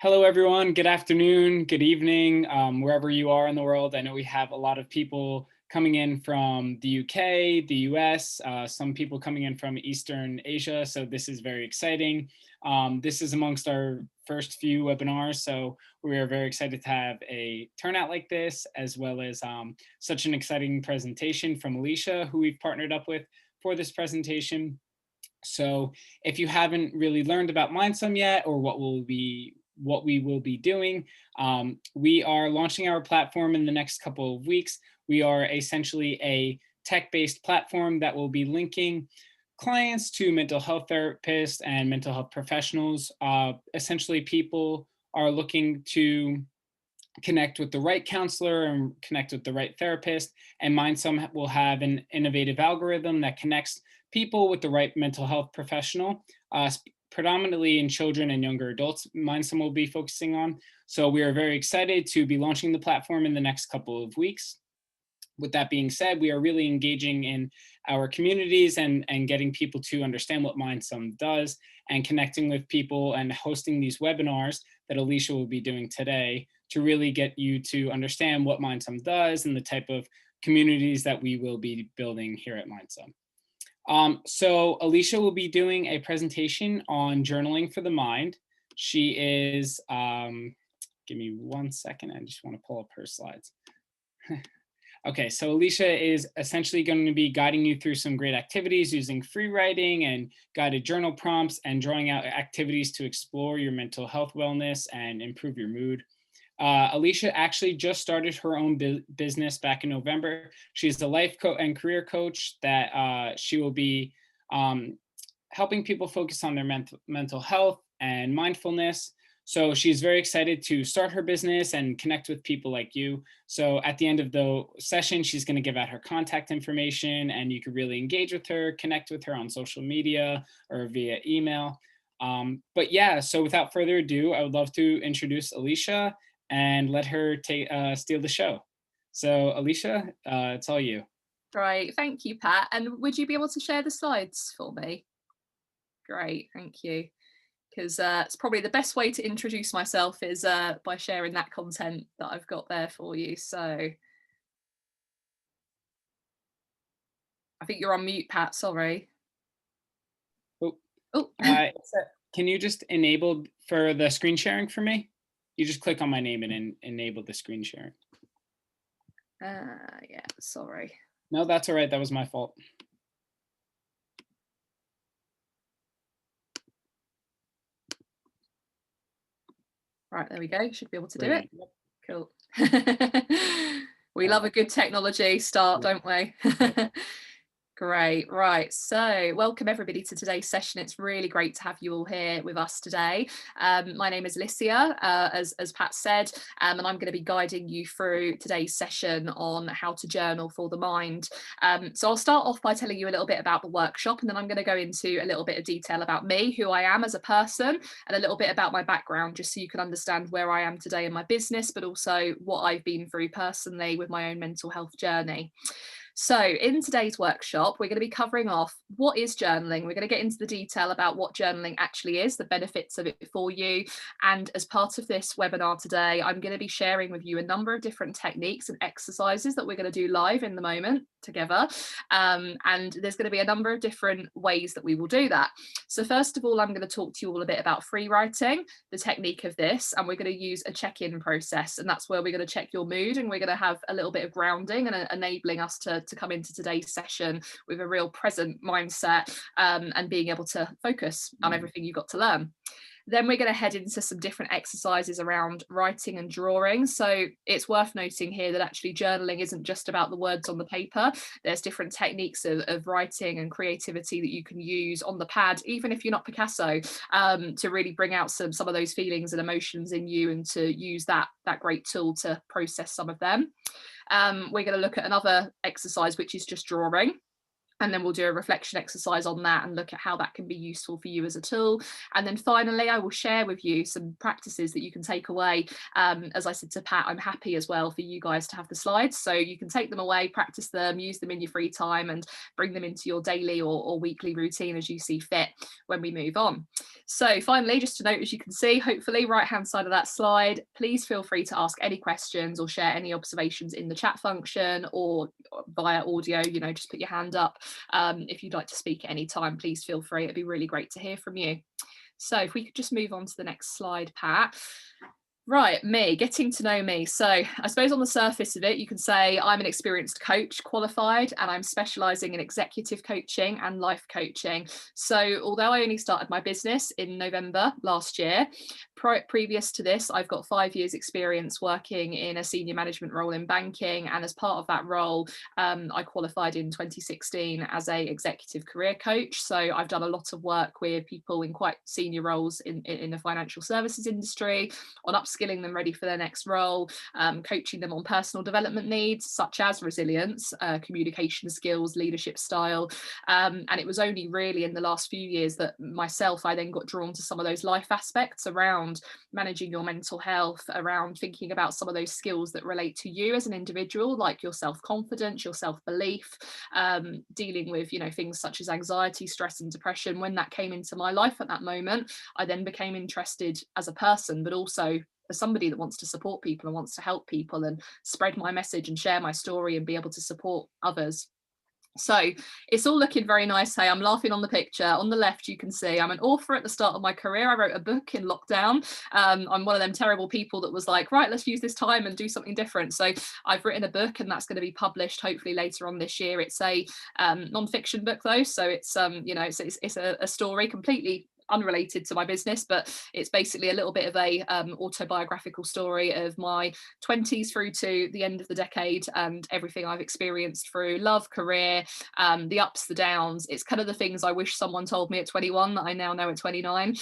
Hello, everyone. Good afternoon, good evening, wherever you are in the world. I know we have a lot of people coming in from the UK, the US, some people coming in from Eastern Asia. So this is very exciting. This is amongst our first few webinars. So we are very excited to have a turnout like this, as well as such an exciting presentation from Alicia, who we've partnered up with for this presentation. So if you haven't really learned about Mindsum yet, or what we will be doing, we are launching our platform in the next couple of weeks. We are essentially a tech-based platform that will be linking clients to mental health therapists and mental health professionals. Essentially, people are looking to connect with the right counselor and connect with the right therapist, and Mindsum will have an innovative algorithm that connects people with the right mental health professional, predominantly in children and younger adults. Mindsum will be focusing on. So we are very excited to be launching the platform in the next couple of weeks. With that being said, we are really engaging in our communities and getting people to understand what Mindsum does, and connecting with people and hosting these webinars that Alicia will be doing today to really get you to understand what Mindsum does and the type of communities that we will be building here at Mindsum. So Alicia will be doing a presentation on journaling for the mind. She is, give me 1 second, I just want to pull up her slides. Okay, so Alicia is essentially going to be guiding you through some great activities using free writing and guided journal prompts, and drawing out activities to explore your mental health wellness and improve your mood. Alicia actually just started her own business back in November. She's a life coach and career coach that she will be helping people focus on their mental health and mindfulness. So she's very excited to start her business and connect with people like you. So at the end of the session, she's going to give out her contact information, and you can really engage with her, connect with her on social media or via email. But yeah, so without further ado, I would love to introduce Alicia and let her steal the show. So Alicia, it's all you. Great, thank you, Pat. And would you be able to share the slides for me? Great, thank you. Because it's probably the best way to introduce myself is by sharing that content that I've got there for you. So I think you're on mute, Pat, sorry. Oh, Oh, can you just enable for the screen sharing for me? You just click on my name and enable the screen sharing. yeah, sorry. No, that's all right. That was my fault. Right, there we go. Should be able to Brilliant. do it. Cool. We love a good technology start, don't we? Great. Right. So welcome everybody to today's session. It's really great to have you all here with us today. My name is Alicia, as Pat said, and I'm going to be guiding you through today's session on how to journal for the mind. So I'll start off by telling you a little bit about the workshop, and then I'm going to go into a little bit of detail about me, who I am as a person, and a little bit about my background, just so you can understand where I am today in my business, but also what I've been through personally with my own mental health journey. So in today's workshop, we're going to be covering off what is journaling. We're going to get into the detail about what journaling actually is, the benefits of it for you. And as part of this webinar today, I'm going to be sharing with you a number of different techniques and exercises that we're going to do live in the moment together. And there's going to be a number of different ways that we will do that. So first of all, I'm going to talk to you all a bit about free writing, the technique of this, and we're going to use a check-in process. And that's where we're going to check your mood, and we're going to have a little bit of grounding and enabling us to come into today's session with a real present mindset, and being able to focus on everything you've got to learn. Then we're going to head into some different exercises around writing and drawing. So it's worth noting here that actually journaling isn't just about the words on the paper. There's different techniques of writing and creativity that you can use on the pad, even if you're not Picasso, to really bring out some of those feelings and emotions in you, and to use that great tool to process some of them. We're going to look at another exercise, which is just drawing. And then we'll do a reflection exercise on that and look at how that can be useful for you as a tool. And then finally, I will share with you some practices that you can take away. As I said to Pat, I'm happy as well for you guys to have the slides. So you can take them away, practice them, use them in your free time, and bring them into your daily or weekly routine as you see fit when we move on. So finally, just to note, as you can see, hopefully right-hand side of that slide, please feel free to ask any questions or share any observations in the chat function or via audio, just put your hand up. If you'd like to speak at any time, please feel free. It'd be really great to hear from you. So if we could just move on to the next slide, Pat. Right, me, getting to know me. So I suppose on the surface of it, you can say I'm an experienced coach, qualified, and I'm specialising in executive coaching and life coaching. So although I only started my business in November last year, previous to this, I've got 5 years experience working in a senior management role in banking. And as part of that role, I qualified in 2016 as a executive career coach. So I've done a lot of work with people in quite senior roles in the financial services industry, on upskilling them ready for their next role, coaching them on personal development needs such as resilience, communication skills, leadership style. And it was only really in the last few years that I then got drawn to some of those life aspects around managing your mental health, around thinking about some of those skills that relate to you as an individual, like your self-confidence, your self-belief, dealing with things such as anxiety, stress and depression. When that came into my life at that moment, I then became interested as a person, but also as somebody that wants to support people and wants to help people and spread my message and share my story and be able to support others. So it's all looking very nice. Hey, I'm laughing on the picture. On the left, you can see I'm an author at the start of my career. I wrote a book in lockdown. I'm one of them terrible people that was like, right, let's use this time and do something different. So I've written a book and that's going to be published hopefully later on this year. It's a non-fiction book though. So it's, it's a story completely unrelated to my business, but it's basically a little bit of a autobiographical story of my 20s through to the end of the decade and everything I've experienced through love, career, the ups, the downs. It's kind of the things I wish someone told me at 21 that I now know at 29.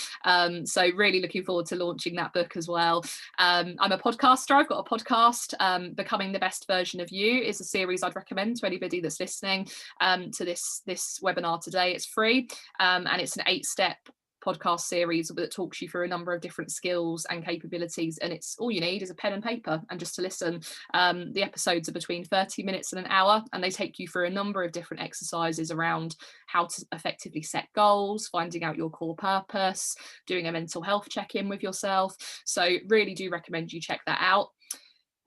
So really looking forward to launching that book as well. I'm a podcaster. I've got a podcast. Becoming the Best Version of You is a series I'd recommend to anybody that's listening to this webinar today. It's free and it's an 8-step podcast series that talks you through a number of different skills and capabilities, and it's all you need is a pen and paper and just to listen. The episodes are between 30 minutes and an hour, and they take you through a number of different exercises around how to effectively set goals, finding out your core purpose, doing a mental health check-in with yourself. So really do recommend you check that out.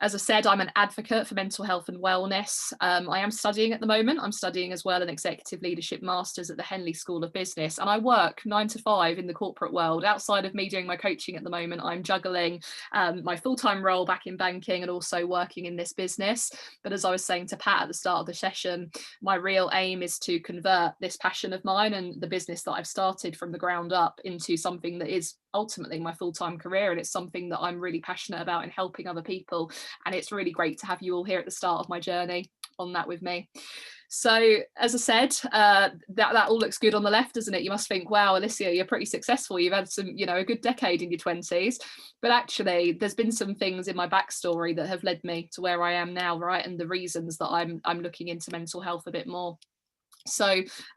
As I said, I'm an advocate for mental health and wellness. I am studying at the moment. I'm studying as well an executive leadership master's at the Henley School of Business. And I work 9 to 5 in the corporate world. Outside of me doing my coaching at the moment, I'm juggling my full-time role back in banking and also working in this business. But as I was saying to Pat at the start of the session, my real aim is to convert this passion of mine and the business that I've started from the ground up into something that is ultimately my full-time career. And it's something that I'm really passionate about in helping other people. And it's really great to have you all here at the start of my journey on that with me. So as I said, that all looks good on the left, doesn't it? You must think, wow, Alicia, you're pretty successful. You've had some, a good decade in your 20s. But actually, there's been some things in my backstory that have led me to where I am now, right? And the reasons that I'm looking into mental health a bit more. So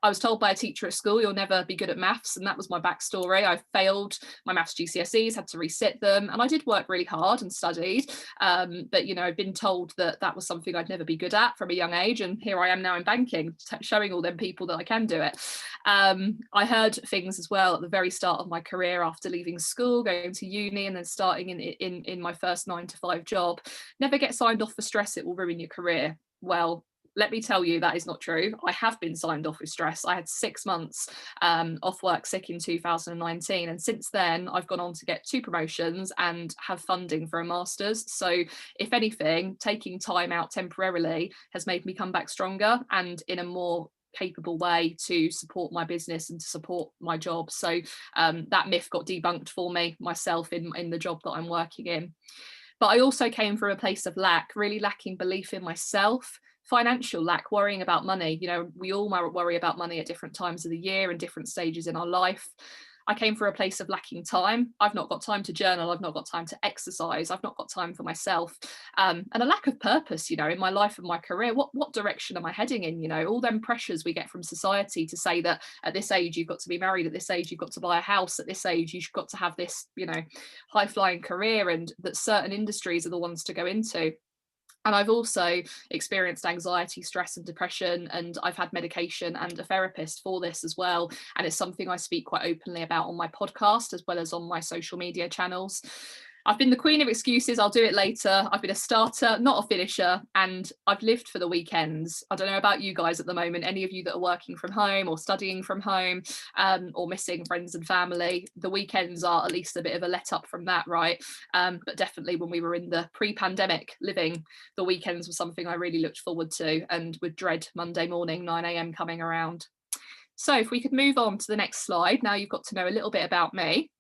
I was told by a teacher at school, you'll never be good at maths. And that was my backstory. I failed my maths GCSEs, had to resit them. And I did work really hard and studied. But, I'd been told that was something I'd never be good at from a young age. And here I am now in banking, showing all them people that I can do it. I heard things as well at the very start of my career after leaving school, going to uni and then starting in my first 9 to 5 job. Never get signed off for stress, it will ruin your career. Well, let me tell you, that is not true. I have been signed off with stress. I had 6 months off work sick in 2019. And since then, I've gone on to get 2 promotions and have funding for a master's. So if anything, taking time out temporarily has made me come back stronger and in a more capable way to support my business and to support my job. So that myth got debunked for me myself in the job that I'm working in. But I also came from a place of lack, really lacking belief in myself, financial lack, worrying about money. We all worry about money at different times of the year and different stages in our life. I came from a place of lacking time. I've not got time to journal. I've not got time to exercise. I've not got time for myself, and a lack of purpose, you know, in my life and my career. What direction am I heading in? You know, all them pressures we get from society to say that at this age you've got to be married, at this age you've got to buy a house, at this age you've got to have this, you know, high flying career, and that certain industries are the ones to go into. And I've also experienced anxiety, stress, and depression, and I've had medication and a therapist for this as well. And it's something I speak quite openly about on my podcast as well as on my social media channels. I've been the queen of excuses. I'll do it later. I've been a starter, not a finisher, and I've lived for the weekends. I don't know about you guys at the moment, any of you that are working from home or studying from home, or missing friends and family. The weekends are at least a bit of a let up from that, right? But definitely when we were in the pre-pandemic living, the weekends were something I really looked forward to and would dread Monday morning, 9 a.m. coming around. So if we could move on to the next slide. Now you've got to know a little bit about me.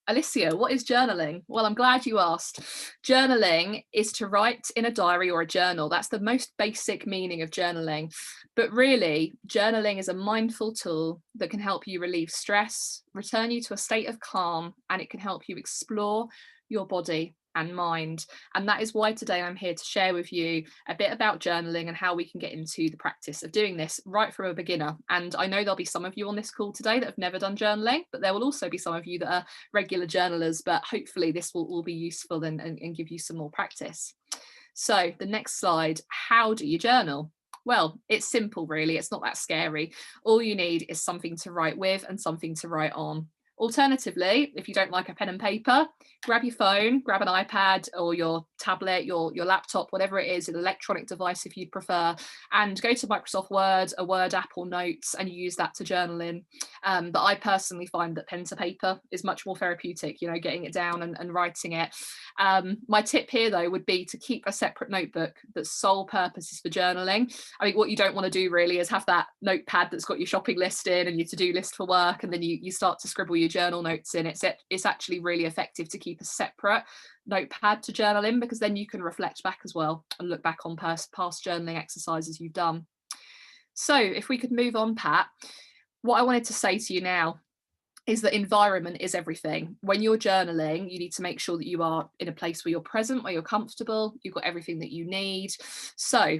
Alicia, what is journaling? Well, I'm glad you asked. Journaling is to write in a diary or a journal. That's the most basic meaning of journaling. But really, journaling is a mindful tool that can help you relieve stress, return you to a state of calm, and it can help you explore your body and mind. And that is why today I'm here to share with you a bit about journaling and how we can get into the practice of doing this right from a beginner. And I know there'll be some of you on this call today that have never done journaling, but there will also be some of you that are regular journalers, but hopefully this will all be useful and give you some more practice. So the next slide, how do you journal? Well, it's simple, really. It's not that scary. All you need is something to write with and something to write on. Alternatively, if you don't like a pen and paper, grab your phone, grab an iPad or your tablet, your laptop, whatever it is, an electronic device if you'd prefer, and go to Microsoft Word, a Word app or Notes, and use that to journal in. But I personally find that pen to paper is much more therapeutic, you know, getting it down and writing it. My tip here, though, would be to keep a separate notebook that's sole purpose is for journaling. I mean, what you don't want to do really is have that notepad that's got your shopping list in and your to-do list for work, and then you start to scribble your journal notes in. It's actually really effective to keep a separate notepad to journal in, because then you can reflect back as well and look back on past journaling exercises you've done. So if we could move on, Pat, what I wanted to say to you now is that environment is everything. When you're journaling, you need to make sure that you are in a place where you're present, where you're comfortable, you've got everything that you need. So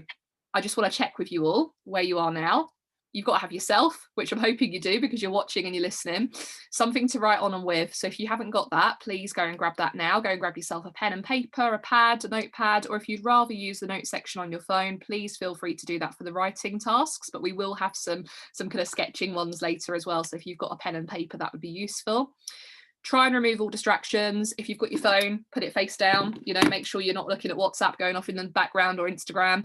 I just want to check with you all where you are now. You've got to have yourself, which I'm hoping you do because you're watching and you're listening, something to write on and with. So if you haven't got that, please go and grab that now. Go and grab yourself a pen and paper, a pad, a notepad, or if you'd rather use the note section on your phone, please feel free to do that for the writing tasks. But we will have some kind of sketching ones later as well. So if you've got a pen and paper, that would be useful. Try and remove all distractions. If you've got your phone, put it face down, you know, make sure you're not looking at WhatsApp going off in the background or Instagram.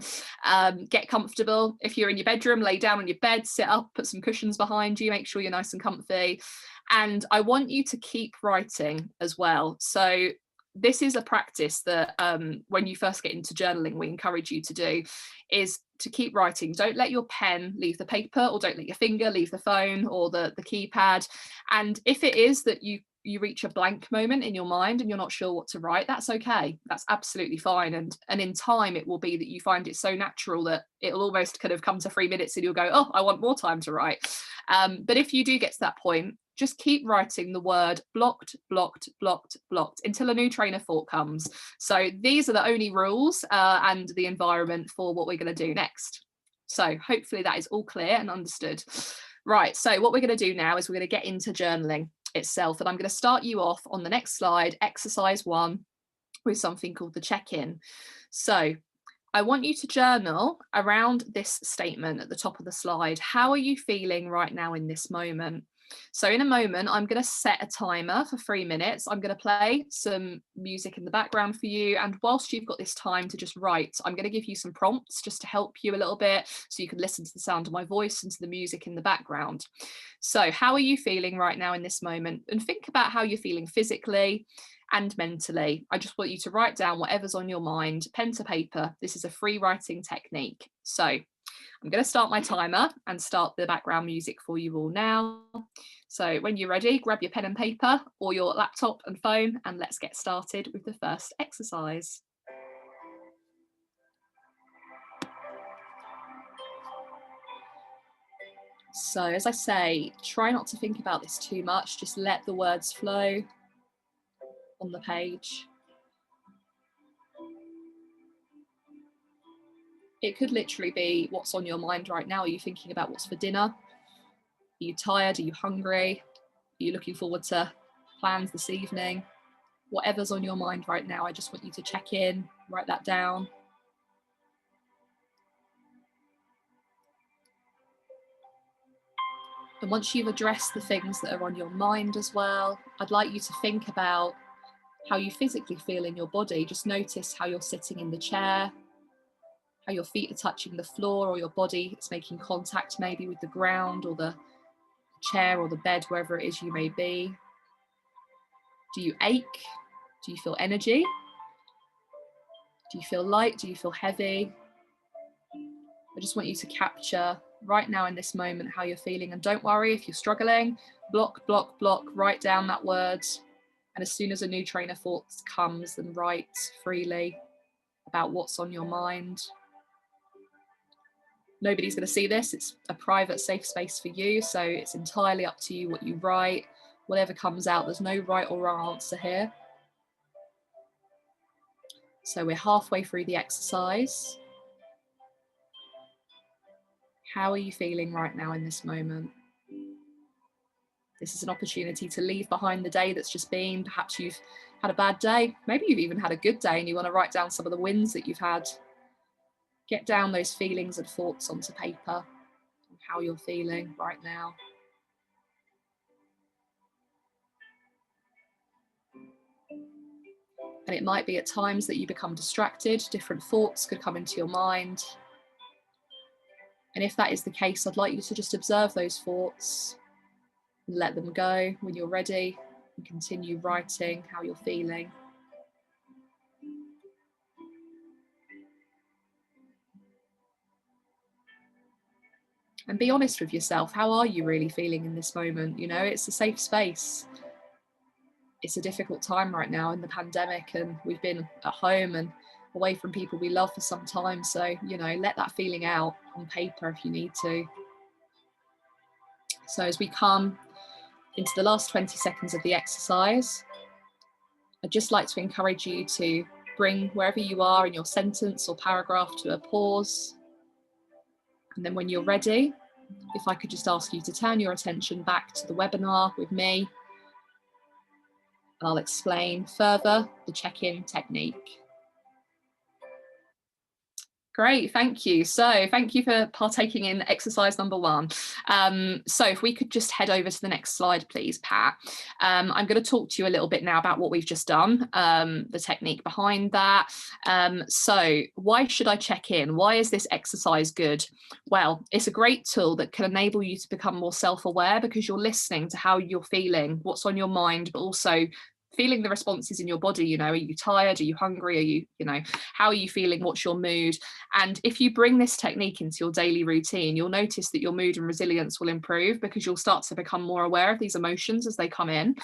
Get comfortable. If you're in your bedroom, lay down on your bed, sit up, put some cushions behind you, make sure you're nice and comfy. And I want you to keep writing as well. So this is a practice that when you first get into journaling, we encourage you to do, is to keep writing. Don't let your pen leave the paper, or don't let your finger leave the phone or the keypad. And if it is that you reach a blank moment in your mind and you're not sure what to write, that's okay. That's absolutely fine. And in time, it will be that you find it so natural that it'll almost kind of come to 3 minutes and you'll go, oh, I want more time to write. But if you do get to that point, just keep writing the word blocked, blocked, blocked, blocked until a new train of thought comes. So these are the only rules and the environment for what we're going to do next. So hopefully that is all clear and understood. Right, so what we're going to do now is we're going to get into journaling itself, and I'm going to start you off on the next slide, exercise 1, with something called the check-in. So I want you to journal around this statement at the top of the slide. How are you feeling right now in this moment? So in a moment, I'm going to set a timer for 3 minutes. I'm going to play some music in the background for you. And whilst you've got this time to just write, I'm going to give you some prompts just to help you a little bit so you can listen to the sound of my voice and to the music in the background. So how are you feeling right now in this moment? And think about how you're feeling physically and mentally. I just want you to write down whatever's on your mind, pen to paper. This is a free writing technique. So I'm going to start my timer and start the background music for you all now. So when you're ready, grab your pen and paper or your laptop and phone, and let's get started with the first exercise. So as I say, try not to think about this too much. Just let the words flow on the page. It could literally be what's on your mind right now. Are you thinking about what's for dinner? Are you tired? Are you hungry? Are you looking forward to plans this evening? Whatever's on your mind right now, I just want you to check in, write that down. And once you've addressed the things that are on your mind as well, I'd like you to think about how you physically feel in your body. Just notice how you're sitting in the chair, how your feet are touching the floor, or your body is making contact maybe with the ground or the chair or the bed, wherever it is you may be. Do you ache? Do you feel energy? Do you feel light? Do you feel heavy? I just want you to capture right now in this moment how you're feeling. And don't worry if you're struggling, block, write down that word. And as soon as a new train of thought comes, then write freely about what's on your mind. Nobody's going to see this. It's a private, safe space for you. So it's entirely up to you what you write. Whatever comes out, there's no right or wrong answer here. So we're halfway through the exercise. How are you feeling right now in this moment? This is an opportunity to leave behind the day that's just been. Perhaps you've had a bad day. Maybe you've even had a good day and you want to write down some of the wins that you've had. Get down those feelings and thoughts onto paper and how you're feeling right now. And it might be at times that you become distracted. Different thoughts could come into your mind. And if that is the case, I'd like you to just observe those thoughts and let them go when you're ready and continue writing how you're feeling. And be honest with yourself. How are you really feeling in this moment? You know, it's a safe space. It's a difficult time right now in the pandemic, and we've been at home and away from people we love for some time. So, you know, let that feeling out on paper if you need to. So as we come into the last 20 seconds of the exercise, I'd just like to encourage you to bring wherever you are in your sentence or paragraph to a pause. And then when you're ready, if I could just ask you to turn your attention back to the webinar with me, and I'll explain further the check-in technique. Great, thank you. So thank you for partaking in exercise number 1. So if we could just head over to the next slide, please, Pat. I'm going to talk to you a little bit now about what we've just done, the technique behind that. So why should I check in? Why is this exercise good? Well, it's a great tool that can enable you to become more self-aware because you're listening to how you're feeling, what's on your mind, but also feeling the responses in your body. You know, are you tired? Are you hungry? Are you, how are you feeling? What's your mood? And if you bring this technique into your daily routine, you'll notice that your mood and resilience will improve because you'll start to become more aware of these emotions as they come in.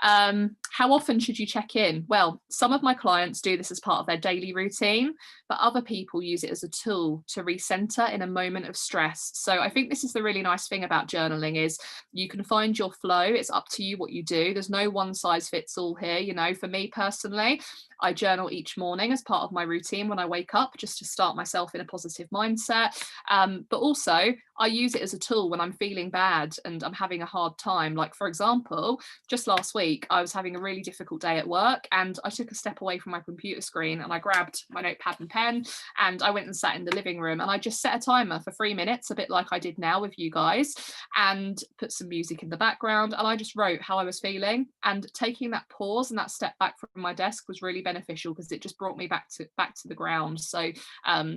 How often should you check in? Well, some of my clients do this as part of their daily routine, but other people use it as a tool to recenter in a moment of stress. So I think this is the really nice thing about journaling is you can find your flow. It's up to you what you do. There's no one size fits all here. You know, for me personally, I journal each morning as part of my routine when I wake up, just to start myself in a positive mindset. But also I use it as a tool when I'm feeling bad and I'm having a hard time. Like, for example, just last week, I was having a really difficult day at work and I took a step away from my computer screen and I grabbed my notepad and pen and I went and sat in the living room and I just set a timer for 3 minutes, a bit like I did now with you guys, and put some music in the background. And I just wrote how I was feeling, and taking that pause and that step back from my desk was really beneficial because it just brought me back to the ground. So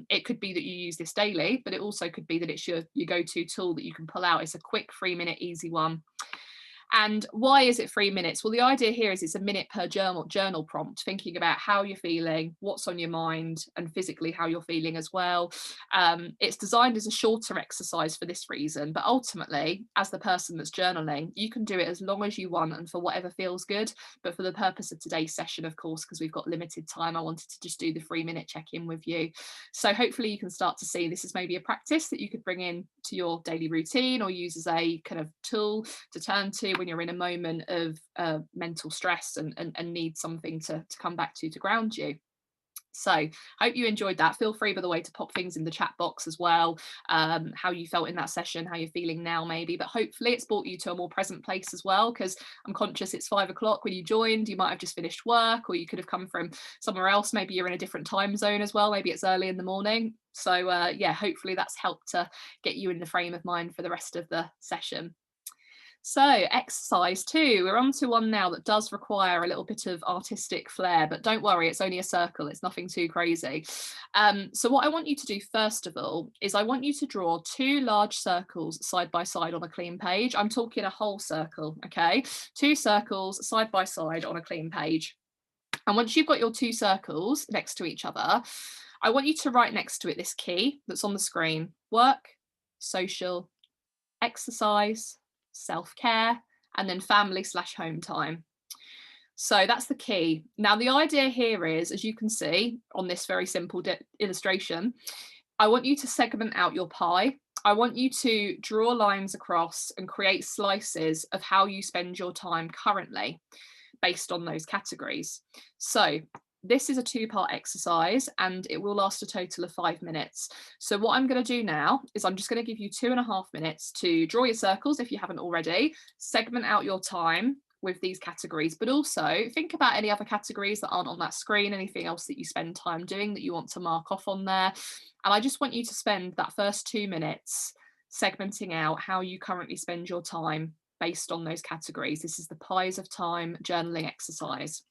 it could be that you use this daily, but it also could be that it's your go-to tool that you can pull out. It's a quick 3-minute easy one. And why is it 3 minutes? Well, the idea here is it's a minute per journal prompt, thinking about how you're feeling, what's on your mind, and physically how you're feeling as well. It's designed as a shorter exercise for this reason, but ultimately, as the person that's journaling, you can do it as long as you want and for whatever feels good. But for the purpose of today's session, of course, because we've got limited time, I wanted to just do the 3-minute check-in with you. So hopefully you can start to see this is maybe a practice that you could bring in to your daily routine or use as a kind of tool to turn to when you're in a moment of mental stress and need something to come back to ground you. So hope you enjoyed that. Feel free, by the way, to pop things in the chat box as well, how you felt in that session, how you're feeling now maybe, but hopefully it's brought you to a more present place as well, because I'm conscious it's 5 o'clock when you joined. You might have just finished work, or you could have come from somewhere else. Maybe you're in a different time zone as well. Maybe it's early in the morning. So yeah, hopefully that's helped to get you in the frame of mind for the rest of the session. So exercise 2, we're on to one now that does require a little bit of artistic flair, but don't worry, it's only a circle, it's nothing too crazy. So what I want you to do first of all is I want you to draw 2 large circles side by side on a clean page. I'm talking a whole circle, okay? 2 circles side by side on a clean page. And once you've got your 2 circles next to each other, I want you to write next to it this key that's on the screen: work, social, exercise, self-care, and then family/home time. So that's the key. Now, the idea here is, as you can see on this very simple illustration, I want you to segment out your pie. I want you to draw lines across and create slices of how you spend your time currently based on those categories. So this is a 2-part exercise and it will last a total of 5 minutes. So what I'm going to do now is I'm just going to give you 2.5 minutes to draw your circles if you haven't already, segment out your time with these categories, but also think about any other categories that aren't on that screen, anything else that you spend time doing that you want to mark off on there. And I just want you to spend that first 2 minutes segmenting out how you currently spend your time based on those categories. This is the pies of time journaling exercise.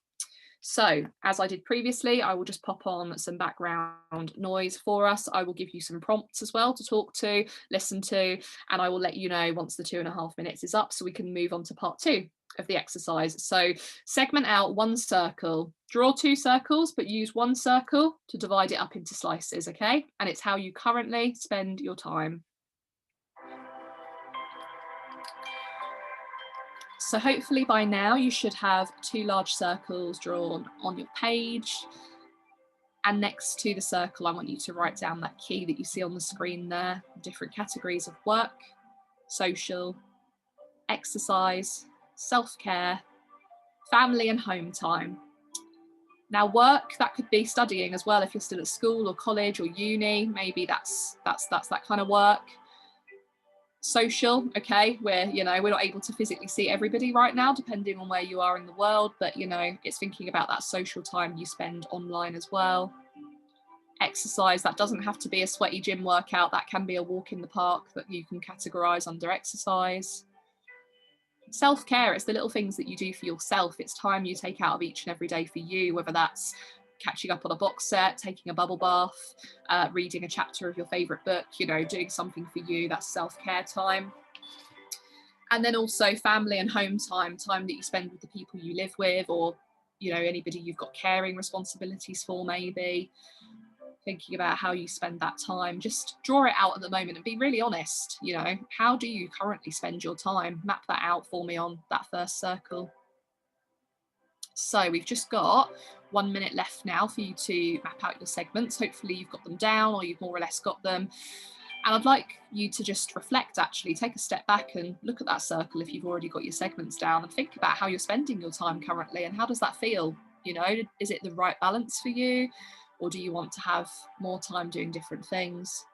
So as I did previously, I will just pop on some background noise for us. I will give you some prompts as well to talk to, listen to, and I will let you know once the 2.5 minutes is up so we can move on to part 2 of the exercise. So segment out 1 circle, draw 2 circles, but use 1 circle to divide it up into slices, okay? And it's how you currently spend your time. So hopefully by now you should have 2 large circles drawn on your page. And next to the circle, I want you to write down that key that you see on the screen there, different categories of work, social, exercise, self-care, family and home time. Now work, that could be studying as well if you're still at school or college or uni, maybe that's that kind of work. Social, okay, where we're not able to physically see everybody right now depending on where you are in the world, but it's thinking about that social time you spend online as well. Exercise, that doesn't have to be a sweaty gym workout, that can be a walk in the park that you can categorize under exercise. Self-care, it's the little things that you do for yourself. It's time you take out of each and every day for you, whether that's catching up on a box set, taking a bubble bath, reading a chapter of your favorite book, doing something for you. That's self-care time. And then also family and home time, time that you spend with the people you live with, or anybody you've got caring responsibilities for, maybe. Thinking about how you spend that time. Just draw it out at the moment and be really honest. How do you currently spend your time? Map that out for me on that first circle. So we've just got 1 minute left now for you to map out your segments. Hopefully you've got them down, or you've more or less got them. And I'd like you to just reflect, actually take a step back and look at that circle if you've already got your segments down, and think about how you're spending your time currently and how does that feel? Is it the right balance for you, or do you want to have more time doing different things?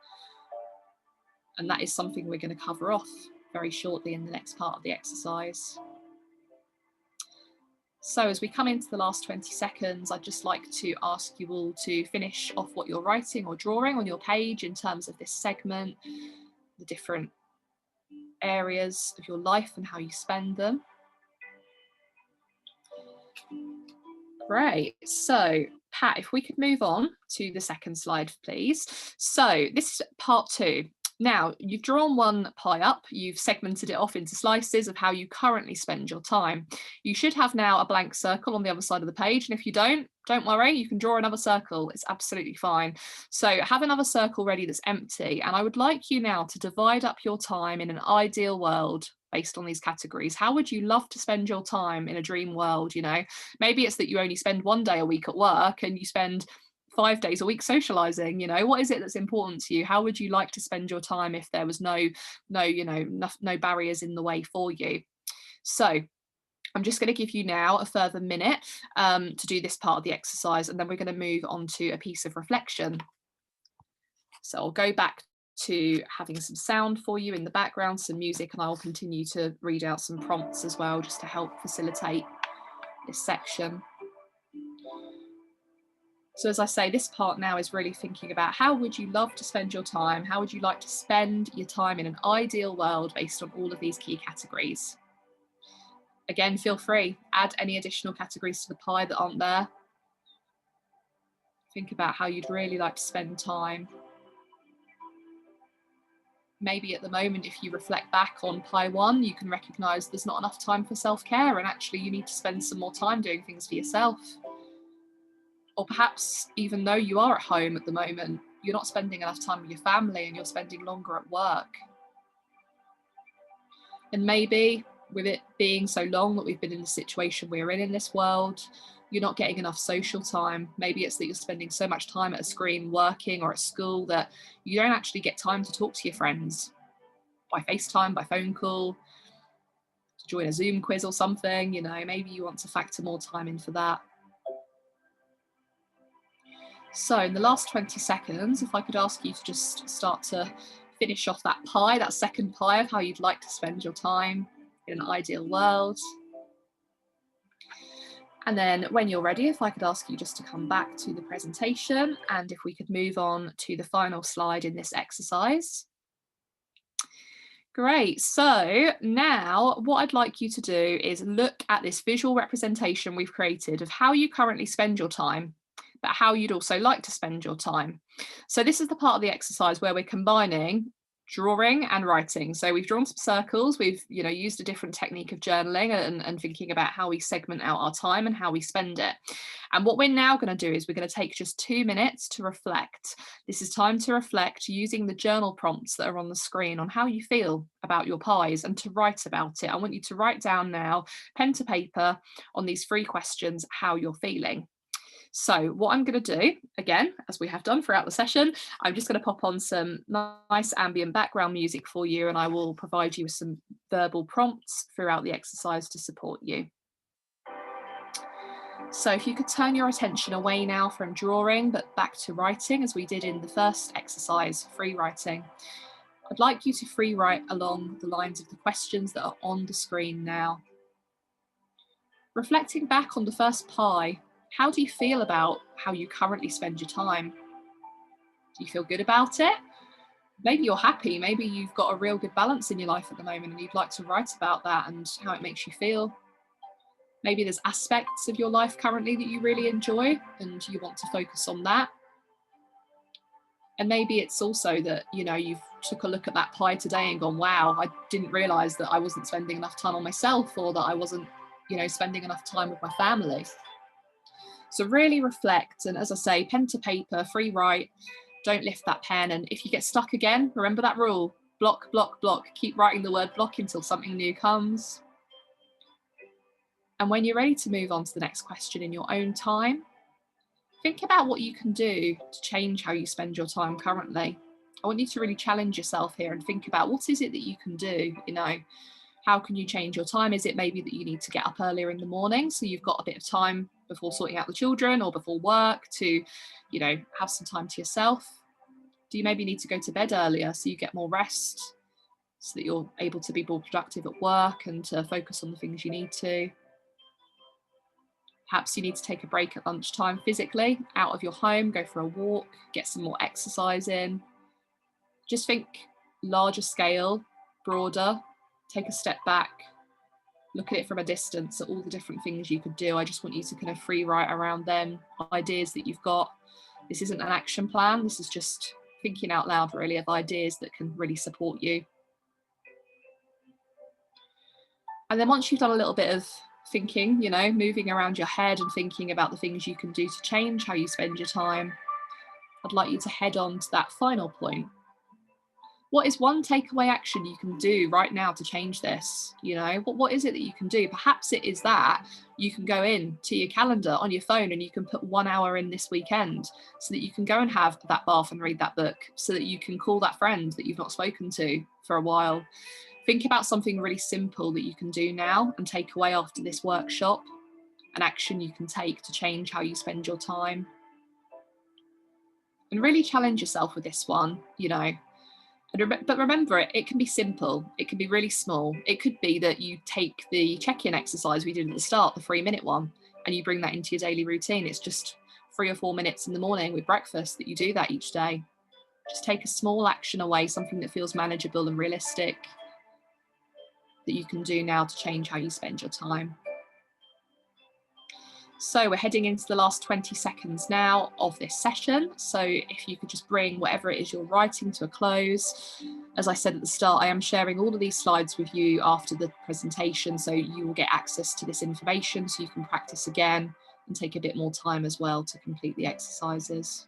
And that is something we're going to cover off very shortly in the next part of the exercise. So as we come into the last 20 seconds, I'd just like to ask you all to finish off what you're writing or drawing on your page in terms of this segment, the different areas of your life and how you spend them. Great. So Pat, if we could move on to the second slide, please. So this is part 2. Now, you've drawn one pie up, you've segmented it off into slices of how you currently spend your time. You should have now a blank circle on the other side of the page, and if you don't worry, you can draw another circle. It's absolutely fine. So have another circle ready that's empty, and I would like you now to divide up your time in an ideal world based on these categories. How would you love to spend your time in a dream world? Maybe it's that you only spend one day a week at work and you spend 5 days a week socializing. What is it that's important to you? How would you like to spend your time if there was no barriers in the way for you? So I'm just going to give you now a further minute to do this part of the exercise, and then we're going to move on to a piece of reflection. So I'll go back to having some sound for you in the background, some music, and I will continue to read out some prompts as well, just to help facilitate this section. So as I say, this part now is really thinking about how would you love to spend your time? How would you like to spend your time in an ideal world based on all of these key categories? Again, feel free, add any additional categories to the pie that aren't there. Think about how you'd really like to spend time. Maybe at the moment, if you reflect back on pie 1, you can recognise there's not enough time for self-care, and actually you need to spend some more time doing things for yourself. Or perhaps even though you are at home at the moment, you're not spending enough time with your family and you're spending longer at work. And maybe with it being so long that we've been in the situation we're in this world, you're not getting enough social time. Maybe it's that you're spending so much time at a screen working or at school that you don't actually get time to talk to your friends by FaceTime, by phone call, to join a Zoom quiz or something. Maybe you want to factor more time in for that. So in the last 20 seconds, if I could ask you to just start to finish off that pie, that second pie of how you'd like to spend your time in an ideal world. And then when you're ready, if I could ask you just to come back to the presentation, and if we could move on to the final slide in this exercise. Great. So now what I'd like you to do is look at this visual representation we've created of how you currently spend your time, but how you'd also like to spend your time. So this is the part of the exercise where we're combining drawing and writing. So we've drawn some circles, we've used a different technique of journaling and thinking about how we segment out our time and how we spend it. And what we're now going to do is we're going to take just 2 minutes to reflect. This is time to reflect using the journal prompts that are on the screen on how you feel about your pies and to write about it. I want you to write down now, pen to paper, on these 3 questions, how you're feeling. So what I'm going to do, again, as we have done throughout the session, I'm just going to pop on some nice ambient background music for you, and I will provide you with some verbal prompts throughout the exercise to support you. So if you could turn your attention away now from drawing, but back to writing, as we did in the first exercise, free writing. I'd like you to free write along the lines of the questions that are on the screen now. Reflecting back on the first pie, how do you feel about how you currently spend your time? Do you feel good about it? Maybe you're happy, maybe you've got a real good balance in your life at the moment and you'd like to write about that and how it makes you feel. Maybe there's aspects of your life currently that you really enjoy and you want to focus on that. And maybe it's also that, you've took a look at that pie today and gone, wow, I didn't realise that I wasn't spending enough time on myself, or that I wasn't, spending enough time with my family. So really reflect, and as I say, pen to paper, free write, don't lift that pen. And if you get stuck again, remember that rule, block, block, block, keep writing the word block until something new comes. And when you're ready to move on to the next question in your own time, think about what you can do to change how you spend your time currently. I want you to really challenge yourself here and think about what is it that you can do, how can you change your time? Is it maybe that you need to get up earlier in the morning so you've got a bit of time before sorting out the children or before work to, have some time to yourself? Do you maybe need to go to bed earlier so you get more rest so that you're able to be more productive at work and to focus on the things you need to? Perhaps you need to take a break at lunchtime physically, out of your home, go for a walk, get some more exercise in. Just think larger scale, broader, take a step back, look at it from a distance at all the different things you could do. I just want you to kind of free write around them, ideas that you've got. This isn't an action plan, this is just thinking out loud really of ideas that can really support you. And then once you've done a little bit of thinking, you know, moving around your head and thinking about the things you can do to change how you spend your time, I'd like you to head on to that final point. What is one takeaway action you can do right now to change this? You know, what is it that you can do? Perhaps it is that you can go in to your calendar on your phone and you can put 1 hour in this weekend so that you can go and have that bath and read that book, so that you can call that friend that you've not spoken to for a while. Think about something really simple that you can do now and take away after this workshop, an action you can take to change how you spend your time. And really challenge yourself with this one, you know. But remember, it can be simple. It can be really small. It could be that you take the check-in exercise we did at the start, the 3-minute one, and you bring that into your daily routine. It's just 3 or 4 minutes in the morning with breakfast that you do that each day. Just take a small action away, something that feels manageable and realistic, that you can do now to change how you spend your time. So we're heading into the last 20 seconds now of this session. So if you could just bring whatever it is you're writing to a close. As I said at the start, I am sharing all of these slides with you after the presentation, so you will get access to this information so you can practice again and take a bit more time as well to complete the exercises.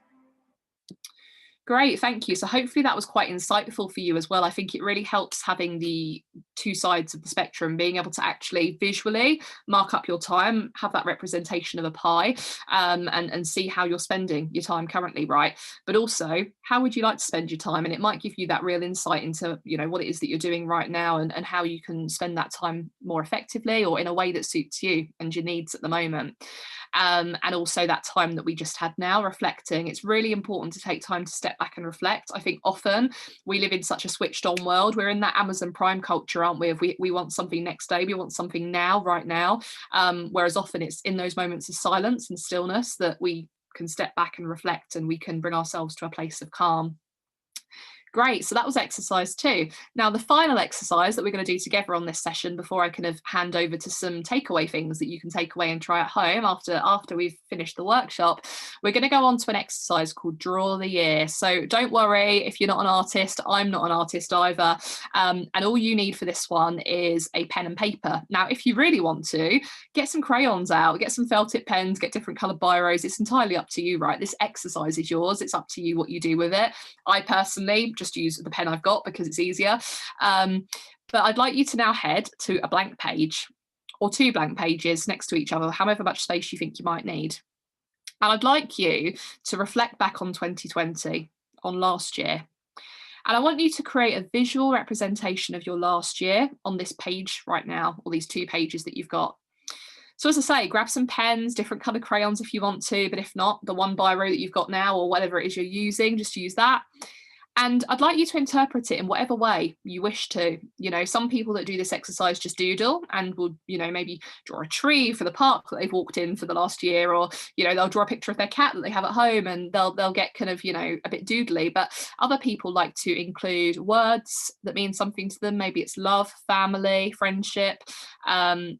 Great, thank you. So hopefully that was quite insightful for you as well. I think it really helps having the 2 sides of the spectrum, being able to actually visually mark up your time, have that representation of a pie, and see how you're spending your time currently, right? But also, how would you like to spend your time? And it might give you that real insight into, you know, what it is that you're doing right now, and how you can spend that time more effectively or in a way that suits you and your needs at the moment. And also that time that we just had now, reflecting. It's really important to take time to step back and reflect. I think often we live in such a switched on world. We're in that Amazon Prime culture, aren't we? If we want something next day, we want something now, right now. Whereas often it's in those moments of silence and stillness that we can step back and reflect, and we can bring ourselves to a place of calm. Great, so that was exercise 2. Now the final exercise that we're going to do together on this session, before I kind of hand over to some takeaway things that you can take away and try at home after we've finished the workshop, we're going to go on to an exercise called Draw the Year. So don't worry if you're not an artist, I'm not an artist either, and all you need for this one is a pen and paper. Now if you really want to, get some crayons out, get some felt tip pens, get different coloured biros. It's entirely up to you, right? This exercise is yours. It's up to you what you do with it. I personally just use the pen I've got because it's easier. But I'd like you to now head to a blank page or 2 blank pages next to each other, however much space you think you might need. And I'd like you to reflect back on 2020, on last year. And I want you to create a visual representation of your last year on this page right now, or these 2 pages that you've got. So as I say, grab some pens, different coloured crayons if you want to, but if not, the one biro that you've got now or whatever it is you're using, just use that. And I'd like you to interpret it in whatever way you wish to. You know, some people that do this exercise just doodle and will, you know, maybe draw a tree for the park that they've walked in for the last year, or, you know, they'll draw a picture of their cat that they have at home, and they'll get kind of, you know, a bit doodly. But other people like to include words that mean something to them. Maybe it's love, family, friendship,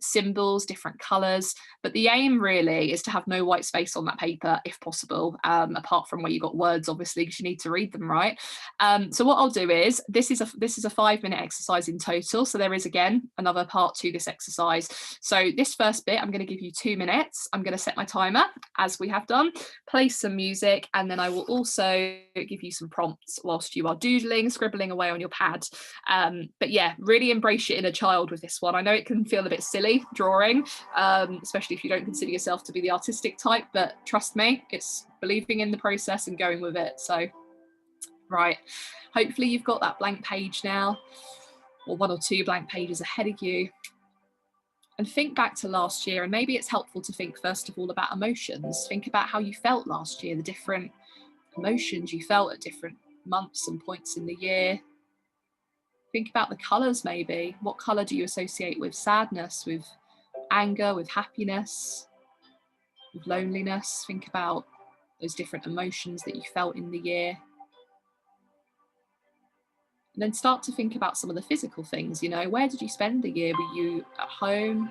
symbols, different colours. But the aim really is to have no white space on that paper if possible, apart from where you got words, obviously, because you need to read them, right? So what I'll do is, this is a 5-minute exercise in total. So there is, again, another part to this exercise. So this first bit, I'm going to give you 2 minutes. I'm going to set my timer, as we have done, play some music, and then I will also give you some prompts whilst you are doodling, scribbling away on your pad. But yeah, really embrace your inner child with this one. I know it can feel a bit silly drawing, especially if you don't consider yourself to be the artistic type, but trust me, it's believing in the process and going with it. So right, hopefully you've got that blank page now, or 1 or 2 blank pages ahead of you. And think back to last year, and maybe it's helpful to think first of all about emotions. Think about how you felt last year, the different emotions you felt at different months and points in the year. Think about the colours maybe. What colour do you associate with sadness, with anger, with happiness, with loneliness? Think about those different emotions that you felt in the year. And then start to think about some of the physical things, you know, where did you spend the year? Were you at home?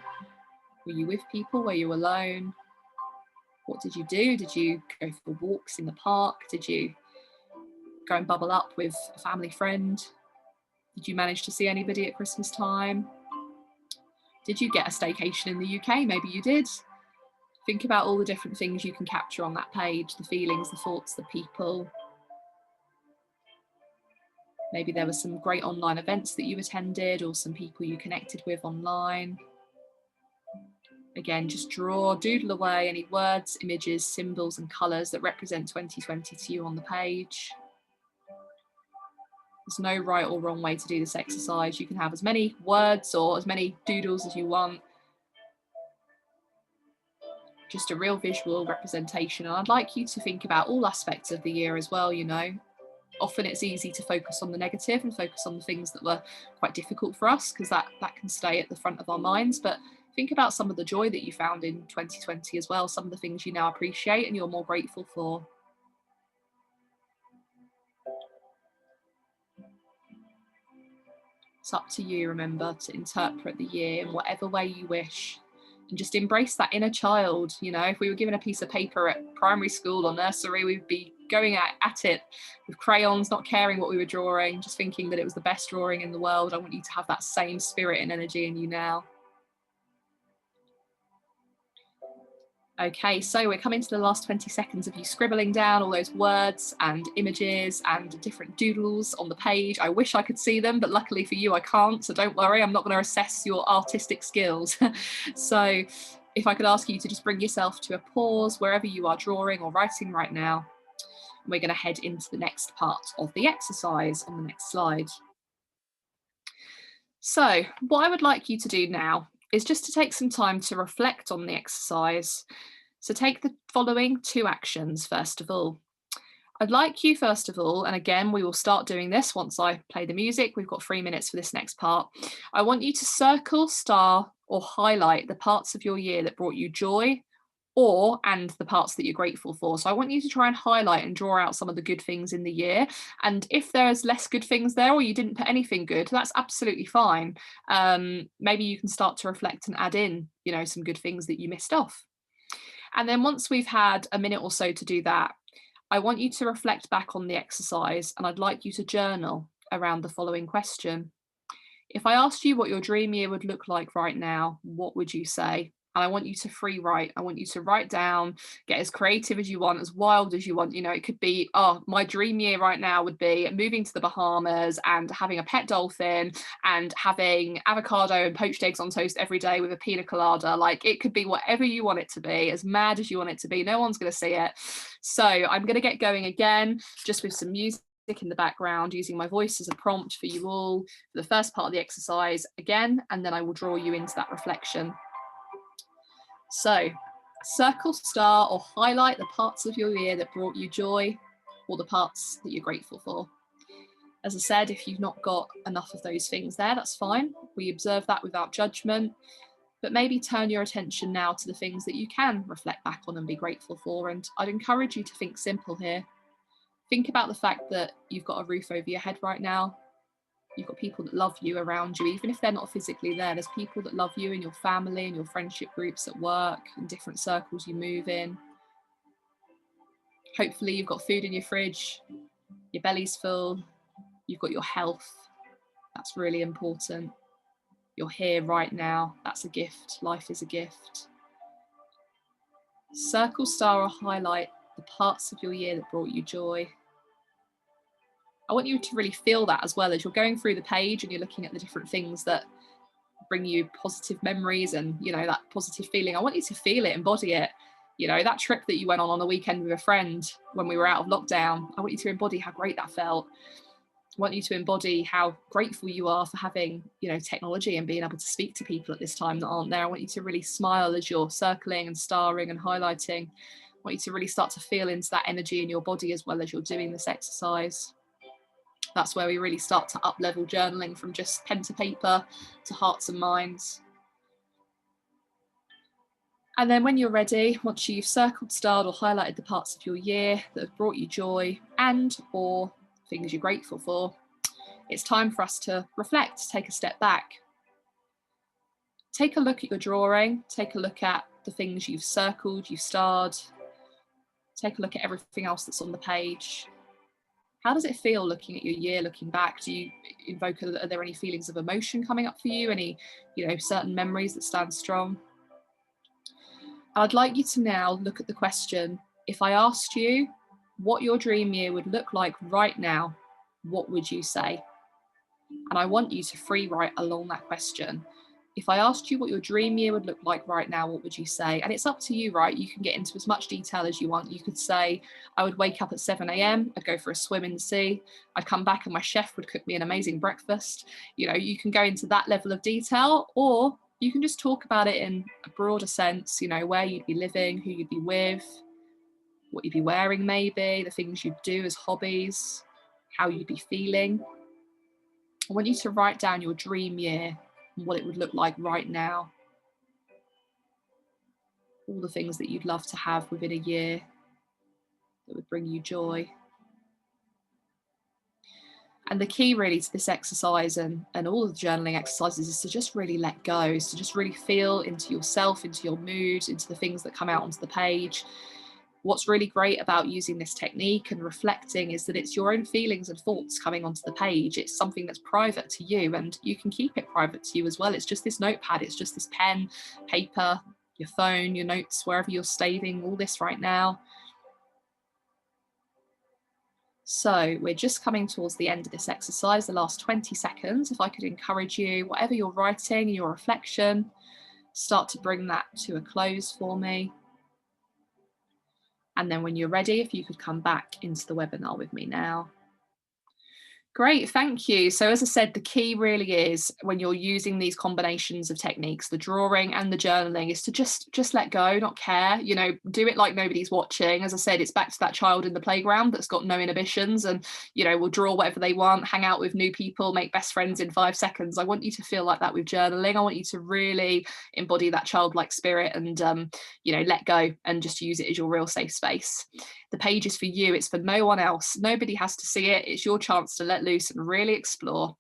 Were you with people? Were you alone? What did you do? Did you go for walks in the park? Did you go and bubble up with a family friend? Did you manage to see anybody at Christmas time? Did you get a staycation in the UK? Maybe you did. Think about all the different things you can capture on that page, the feelings, the thoughts, the people. Maybe there were some great online events that you attended or some people you connected with online. Again, just draw, doodle away any words, images, symbols and colours that represent 2020 to you on the page. There's no right or wrong way to do this exercise. You can have as many words or as many doodles as you want. Just a real visual representation. And I'd like you to think about all aspects of the year as well, you know. Often it's easy to focus on the negative and focus on the things that were quite difficult for us, because that can stay at the front of our minds. But think about some of the joy that you found in 2020 as well, some of the things you now appreciate and you're more grateful for. It's up to you, remember, to interpret the year in whatever way you wish. And just embrace that inner child. You know, if we were given a piece of paper at primary school or nursery, we'd be going at it with crayons, not caring what we were drawing, just thinking that it was the best drawing in the world. I want you to have that same spirit and energy in you now. Okay, so we're coming to the last 20 seconds of you scribbling down all those words and images and different doodles on the page. I wish I could see them, but luckily for you, I can't. So don't worry, I'm not going to assess your artistic skills. So if I could ask you to just bring yourself to a pause wherever you are drawing or writing right now. We're going to head into the next part of the exercise on the next slide. So what I would like you to do now is just to take some time to reflect on the exercise. So take the following 2 actions first of all. I'd like you first of all, and again we will start doing this once I play the music, we've got 3 minutes for this next part. I want you to circle, star or highlight the parts of your year that brought you joy, and the parts that you're grateful for. So I want you to try and highlight and draw out some of the good things in the year. And if there's less good things there, or you didn't put anything good, that's absolutely fine. Maybe you can start to reflect and add in, you know, some good things that you missed off. And then once we've had a minute or so to do that, I want you to reflect back on the exercise, and I'd like you to journal around the following question. If I asked you what your dream year would look like right now, what would you say? And I want you to free write. I want you to write down, get as creative as you want, as wild as you want. You know, it could be, oh, my dream year right now would be moving to the Bahamas and having a pet dolphin and having avocado and poached eggs on toast every day with a pina colada. Like, it could be whatever you want it to be, as mad as you want it to be. No one's going to see it. So I'm going to get going again, just with some music in the background, using my voice as a prompt for you all for the first part of the exercise again, and then I will draw you into that reflection. So circle, star or highlight the parts of your year that brought you joy, or the parts that you're grateful for. As I said, if you've not got enough of those things there, that's fine. We observe that without judgment, but maybe turn your attention now to the things that you can reflect back on and be grateful for. And I'd encourage you to think simple here. Think about the fact that you've got a roof over your head right now. You've got people that love you around you, even if they're not physically there. There's people that love you in your family and your friendship groups at work and different circles you move in. Hopefully you've got food in your fridge, your belly's full, you've got your health. That's really important. You're here right now. That's a gift. Life is a gift. Circle, star or highlight the parts of your year that brought you joy. I want you to really feel that as well as you're going through the page and you're looking at the different things that bring you positive memories and, you know, that positive feeling. I want you to feel it, embody it. You know, that trip that you went on the weekend with a friend when we were out of lockdown, I want you to embody how great that felt. I want you to embody how grateful you are for having, you know, technology and being able to speak to people at this time that aren't there. I want you to really smile as you're circling and starring and highlighting. I want you to really start to feel into that energy in your body as well as you're doing this exercise. That's where we really start to up-level journaling from just pen to paper to hearts and minds. And then when you're ready, once you've circled, starred or highlighted the parts of your year that have brought you joy and or things you're grateful for, it's time for us to reflect, take a step back. Take a look at your drawing, take a look at the things you've circled, you've starred, take a look at everything else that's on the page. How does it feel looking at your year, looking back? Do you invoke, are there any feelings of emotion coming up for you? Any, certain memories that stand strong? I'd like you to now look at the question, if I asked you what your dream year would look like right now, what would you say? And I want you to free write along that question. If I asked you what your dream year would look like right now, what would you say? And it's up to you, right? You can get into as much detail as you want. You could say, I would wake up at 7 a.m. I'd go for a swim in the sea. I'd come back and my chef would cook me an amazing breakfast. You can go into that level of detail, or you can just talk about it in a broader sense, where you'd be living, who you'd be with, what you'd be wearing maybe, the things you'd do as hobbies, how you'd be feeling. I want you to write down your dream year and what it would look like right now. All the things that you'd love to have within a year that would bring you joy. And the key really to this exercise and all of the journaling exercises is to just really let go, is to just really feel into yourself, into your mood, into the things that come out onto the page. What's really great about using this technique and reflecting is that it's your own feelings and thoughts coming onto the page. It's something that's private to you, and you can keep it private to you as well. It's just this notepad, it's just this pen, paper, your phone, your notes, wherever you're staving, all this right now. So we're just coming towards the end of this exercise, the last 20 seconds. If I could encourage you, whatever you're writing, your reflection, start to bring that to a close for me. And then when you're ready, if you could come back into the webinar with me now. Great, thank you. So as I said, the key really is when you're using these combinations of techniques, the drawing and the journaling, is to just let go, not care, do it like nobody's watching. As I said, it's back to that child in the playground that's got no inhibitions and, will draw whatever they want, hang out with new people, make best friends in 5 seconds. I want you to feel like that with journaling. I want you to really embody that childlike spirit and, let go and just use it as your real safe space. The page is for you, it's for no one else. Nobody has to see it. It's your chance to let loose and really explore.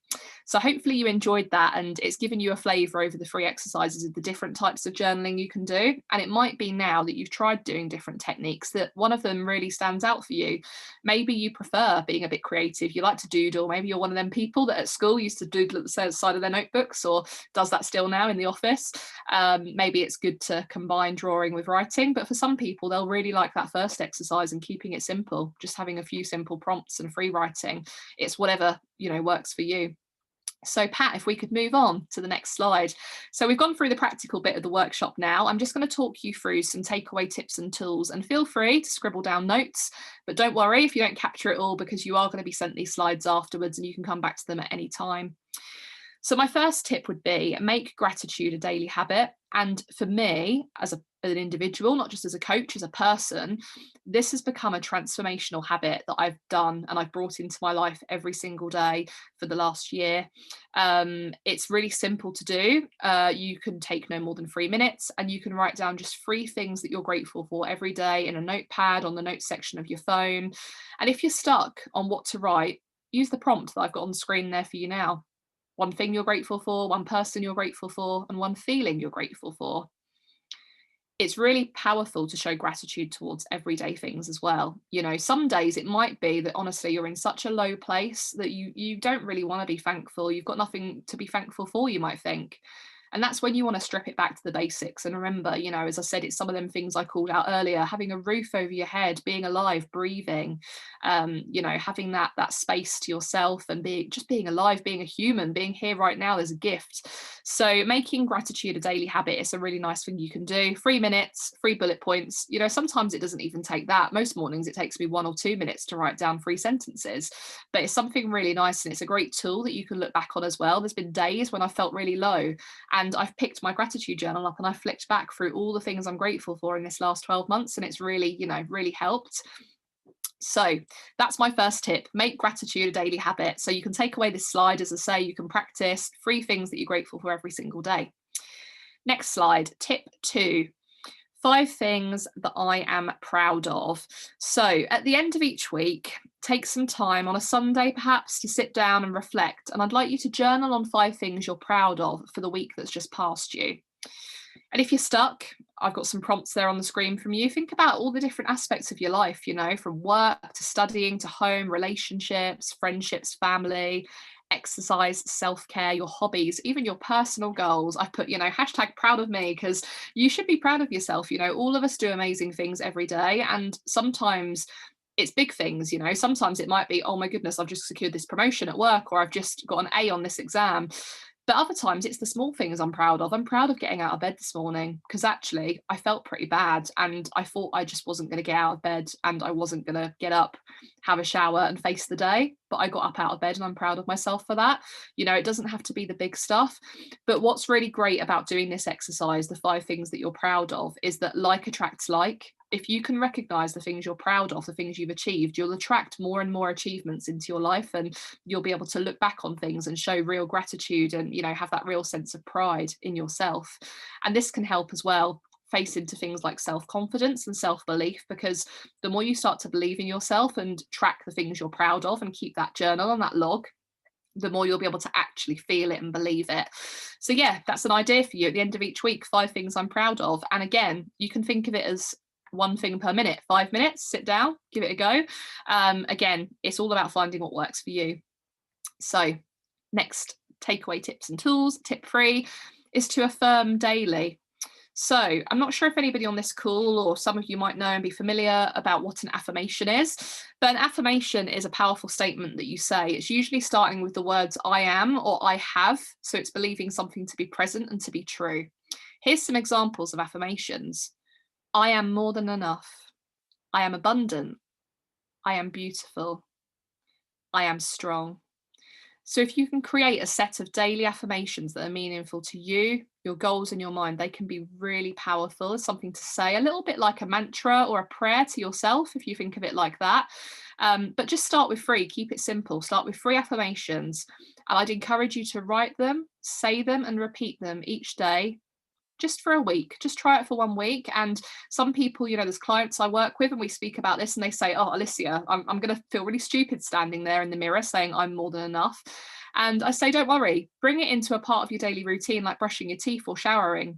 So hopefully you enjoyed that, and it's given you a flavour over the free exercises of the different types of journaling you can do. And it might be now that you've tried doing different techniques that one of them really stands out for you. Maybe you prefer being a bit creative. You like to doodle. Maybe you're one of them people that at school used to doodle at the side of their notebooks, or does that still now in the office. Maybe it's good to combine drawing with writing, but for some people, they'll really like that first exercise and keeping it simple, just having a few simple prompts and free writing. It's whatever, works for you. So Pat, if we could move on to the next slide. So we've gone through the practical bit of the workshop now. I'm just going to talk you through some takeaway tips and tools, and feel free to scribble down notes, but don't worry if you don't capture it all, because you are going to be sent these slides afterwards and you can come back to them at any time. So my first tip would be make gratitude a daily habit. And for me, as an individual, not just as a coach, as a person, this has become a transformational habit that I've done and I've brought into my life every single day for the last year. It's really simple to do. You can take no more than 3 minutes, and you can write down just 3 things that you're grateful for every day in a notepad on the notes section of your phone. And if you're stuck on what to write, use the prompt that I've got on the screen there for you now. 1 thing you're grateful for, 1 person you're grateful for, and 1 feeling you're grateful for. It's really powerful to show gratitude towards everyday things as well. Some days it might be that honestly you're in such a low place that you don't really want to be thankful. You've got nothing to be thankful for, you might think. And that's when you want to strip it back to the basics. And remember, as I said, it's some of them things I called out earlier: having a roof over your head, being alive, breathing, having that space to yourself, and being alive, being a human, being here right now is a gift. So making gratitude a daily habit is a really nice thing you can do. 3 minutes, 3 bullet points. Sometimes it doesn't even take that. Most mornings it takes me 1 or 2 minutes to write down 3 sentences, but it's something really nice, and it's a great tool that you can look back on as well. There's been days when I felt really low, and I've picked my gratitude journal up and I've flicked back through all the things I'm grateful for in this last 12 months. And it's really, really helped. So that's my first tip: make gratitude a daily habit. So you can take away this slide, as I say, you can practice 3 things that you're grateful for every single day. Next slide, tip 2. 5 things that I am proud of. So at the end of each week, take some time on a Sunday perhaps to sit down and reflect. And I'd like you to journal on 5 things you're proud of for the week that's just passed you. And if you're stuck, I've got some prompts there on the screen from you. Think about all the different aspects of your life, from work to studying to home, relationships, friendships, family, exercise, self-care, your hobbies, even your personal goals. I've put, hashtag proud of me, because you should be proud of yourself. All of us do amazing things every day. And sometimes it's big things, sometimes it might be, oh my goodness, I've just secured this promotion at work, or I've just got an A on this exam. But other times it's the small things I'm proud of. I'm proud of getting out of bed this morning, because actually I felt pretty bad and I thought I just wasn't going to get out of bed and I wasn't going to get up, have a shower and face the day. But I got up out of bed and I'm proud of myself for that. It doesn't have to be the big stuff. But what's really great about doing this exercise, the 5 things that you're proud of, is that like attracts like. If you can recognize the things you're proud of, the things you've achieved, you'll attract more and more achievements into your life, and you'll be able to look back on things and show real gratitude and, have that real sense of pride in yourself. And this can help as well face into things like self-confidence and self-belief, because the more you start to believe in yourself and track the things you're proud of and keep that journal and that log, the more you'll be able to actually feel it and believe it. So yeah, that's an idea for you at the end of each week, 5 things I'm proud of. And again, you can think of it as 1 thing per minute, 5 minutes, sit down, give it a go. Again, it's all about finding what works for you. So next takeaway tips and tools, tip 3 is to affirm daily. So I'm not sure if anybody on this call, or some of you might know and be familiar about what an affirmation is, but an affirmation is a powerful statement that you say. It's usually starting with the words I am or I have. So it's believing something to be present and to be true. Here's some examples of affirmations. I am more than enough. I am abundant. I am beautiful. I am strong. So if you can create a set of daily affirmations that are meaningful to you, your goals and your mind, they can be really powerful as something to say, a little bit like a mantra or a prayer to yourself, if you think of it like that. But just start with 3, keep it simple. Start with 3 affirmations. And I'd encourage you to write them, say them and repeat them each day, just for a week. Just try it for 1 week. And some people, there's clients I work with and we speak about this and they say, oh, Alicia, I'm going to feel really stupid standing there in the mirror saying I'm more than enough. And I say, don't worry, bring it into a part of your daily routine, like brushing your teeth or showering,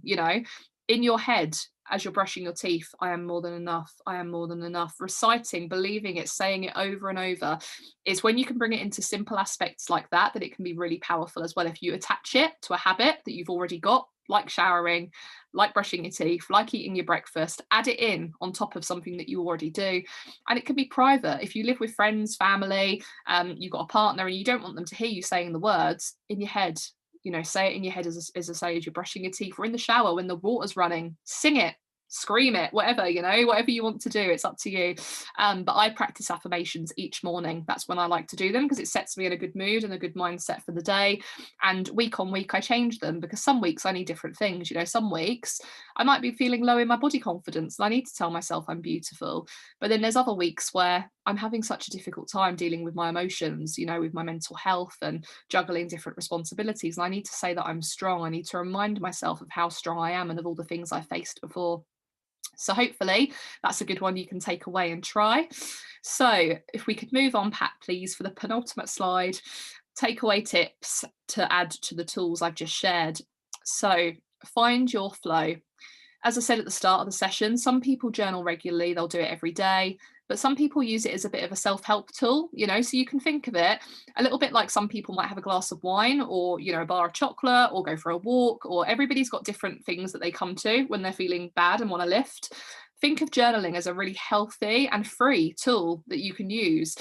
in your head as you're brushing your teeth. I am more than enough. I am more than enough. Reciting, believing it, saying it over and over. Is when you can bring it into simple aspects like that it can be really powerful as well. If you attach it to a habit that you've already got, like showering, like brushing your teeth, like eating your breakfast, add it in on top of something that you already do. And it can be private. If you live with friends, family, you've got a partner and you don't want them to hear you saying the words, in your head, say it in your head as I say, as you're brushing your teeth or in the shower when the water's running, sing it, scream it, whatever, whatever you want to do, it's up to you. But I practice affirmations each morning. That's when I like to do them, because it sets me in a good mood and a good mindset for the day. And week on week I change them, because some weeks I need different things. Some weeks I might be feeling low in my body confidence and I need to tell myself I'm beautiful. But then there's other weeks where I'm having such a difficult time dealing with my emotions, with my mental health and juggling different responsibilities, and I need to say that I'm strong. I need to remind myself of how strong I am and of all the things I faced before. So hopefully that's a good one you can take away and try. So if we could move on, Pat, please, for the penultimate slide, takeaway tips to add to the tools I've just shared. So find your flow. As I said at the start of the session, some people journal regularly, they'll do it every day, but some people use it as a bit of a self-help tool, so you can think of it a little bit like some people might have a glass of wine or, a bar of chocolate or go for a walk, or everybody's got different things that they come to when they're feeling bad and want to lift. Think of journaling as a really healthy and free tool that you can use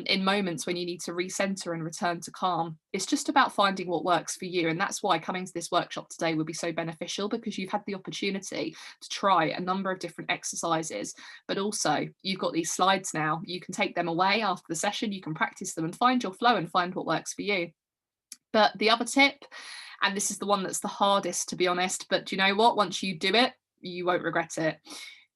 in moments when you need to recenter and return to calm. It's just about finding what works for you. And that's why coming to this workshop today would be so beneficial, because you've had the opportunity to try a number of different exercises, but also you've got these slides now. You can take them away after the session, you can practice them and find your flow and find what works for you. But the other tip, and this is the one that's the hardest, to be honest, but do you know what? Once you do it, you won't regret it.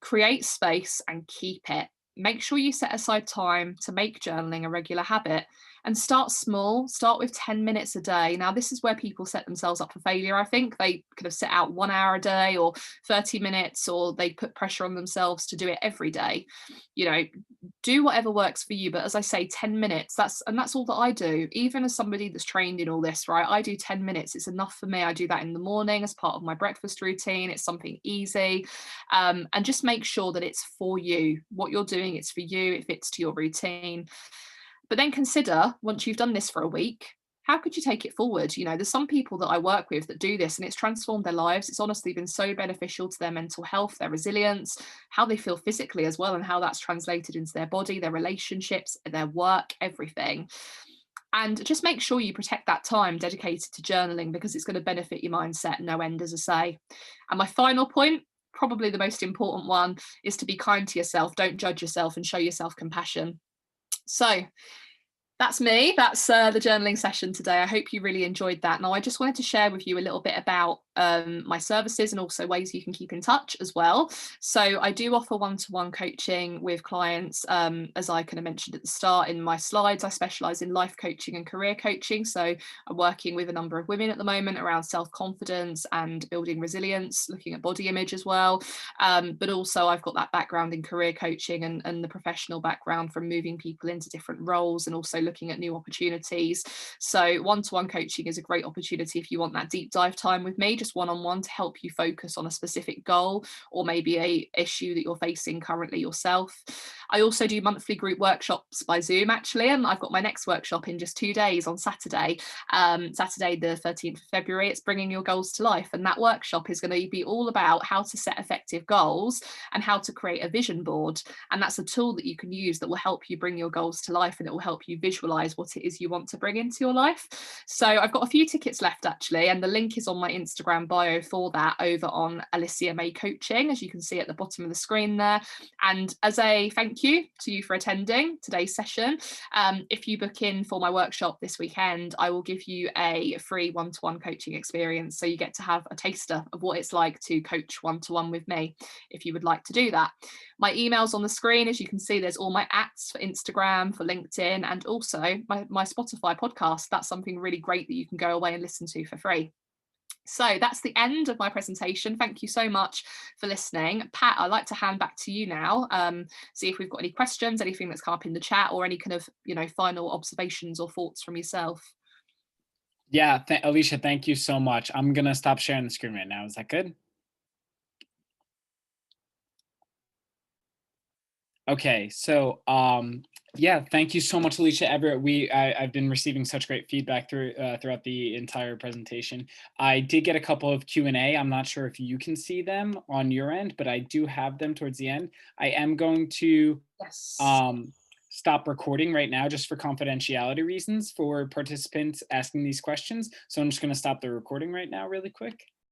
Create space and keep it. Make sure you set aside time to make journaling a regular habit, and start small. Start with 10 minutes a day. Now, this is where people set themselves up for failure. I think they could have set out 1 hour a day or 30 minutes, or they put pressure on themselves to do it every day. do whatever works for you. But as I say, 10 minutes, that's all that I do. Even as somebody that's trained in all this, right? I do 10 minutes. It's enough for me. I do that in the morning as part of my breakfast routine. It's something easy. And just make sure that it's for you. What you're doing, it's for you. It fits to your routine. But then consider, once you've done this for a week, how could you take it forward? You know, there's some people that I work with that do this and it's transformed their lives. It's honestly been so beneficial to their mental health, their resilience, how they feel physically as well, and how that's translated into their body, their relationships, their work, everything. And just make sure you protect that time dedicated to journaling, because it's going to benefit your mindset no end, as I say. And my final point, probably the most important one, is to be kind to yourself. Don't judge yourself and show yourself compassion. So that's me. That's the journaling session today. I hope you really enjoyed that. Now, I just wanted to share with you a little bit about my services and also ways you can keep in touch as well. So I do offer one-to-one coaching with clients. As I kind of mentioned at the start in my slides, I specialise in life coaching and career coaching. So I'm working with a number of women at the moment around self-confidence and building resilience, looking at body image as well. But also I've got that background in career coaching and the professional background from moving people into different roles and also looking at new opportunities. So one-to-one coaching is a great opportunity if you want that deep dive time with me, just one-on-one, to help you focus on a specific goal or maybe a issue that you're facing currently yourself. I also do monthly group workshops by Zoom, actually, and I've got my next workshop in just 2 days on Saturday, Saturday the 13th of February. It's bringing your goals to life, and that workshop is going to be all about how to set effective goals and how to create a vision board. And that's a tool that you can use that will help you bring your goals to life, and it will help you visualize what it is you want to bring into your life. So I've got a few tickets left, actually, and the link is on my Instagram bio for that over on AliciaMayCoaching, as you can see at the bottom of the screen there. And as a thank you to you for attending today's session, if you book in for my workshop this weekend, I will give you a free one-to-one coaching experience. So you get to have a taster of what it's like to coach one-to-one with me, if you would like to do that. My email's on the screen. As you can see, there's all my ats for Instagram, for LinkedIn, and also my Spotify podcast. That's something really great that you can go away and listen to for free. So that's the end of my presentation. Thank you so much for listening. Pat, I'd like to hand back to you now. See if we've got any questions, anything that's come up in the chat, or any kind of, final observations or thoughts from yourself. Yeah, Alicia, thank you so much. I'm going to stop sharing the screen right now. Is that good? Okay, so yeah, thank you so much, Alicia. Everett, I've been receiving such great feedback throughout the entire presentation. I did get a couple of Q&A. I'm not sure if you can see them on your end, but I do have them towards the end. I am going to stop recording right now just for confidentiality reasons for participants asking these questions. So I'm just going to stop the recording right now really quick.